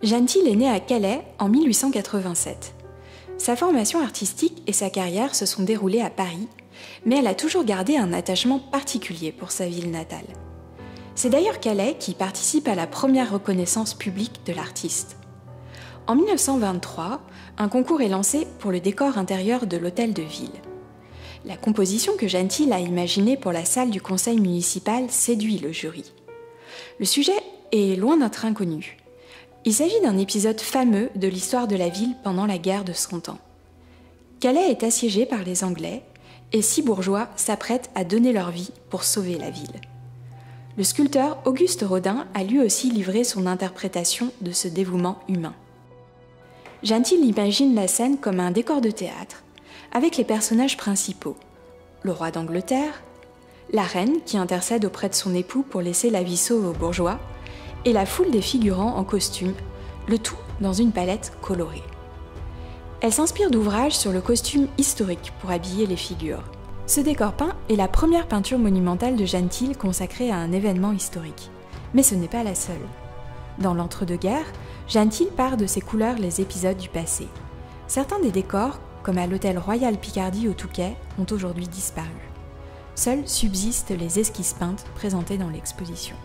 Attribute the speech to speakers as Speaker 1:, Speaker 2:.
Speaker 1: Jeanne Thiel est née à Calais en 1887. Sa formation artistique et sa carrière se sont déroulées à Paris, mais elle a toujours gardé un attachement particulier pour sa ville natale. C'est d'ailleurs Calais qui participe à la première reconnaissance publique de l'artiste. En 1923, un concours est lancé pour le décor intérieur de l'hôtel de ville. La composition que Jeanne Thiel a imaginée pour la salle du conseil municipal séduit le jury. Le sujet est loin d'être inconnu. Il s'agit d'un épisode fameux de l'histoire de la ville pendant la guerre de 100 ans. Calais est assiégée par les Anglais et 6 bourgeois s'apprêtent à donner leur vie pour sauver la ville. Le sculpteur Auguste Rodin a lui aussi livré son interprétation de ce dévouement humain. Jeanne Thiel imagine la scène comme un décor de théâtre, avec les personnages principaux, le roi d'Angleterre, la reine qui intercède auprès de son époux pour laisser la vie sauve aux bourgeois, et la foule des figurants en costume, le tout dans une palette colorée. Elle s'inspire d'ouvrages sur le costume historique pour habiller les figures. Ce décor peint est la première peinture monumentale de Jeanne Thiel consacrée à un événement historique. Mais ce n'est pas la seule. Dans l'entre-deux-guerres, Jeanne Thiel part de ses couleurs les épisodes du passé. Certains des décors, comme à l'hôtel Royal Picardie au Touquet, ont aujourd'hui disparu. Seules subsistent les esquisses peintes présentées dans l'exposition.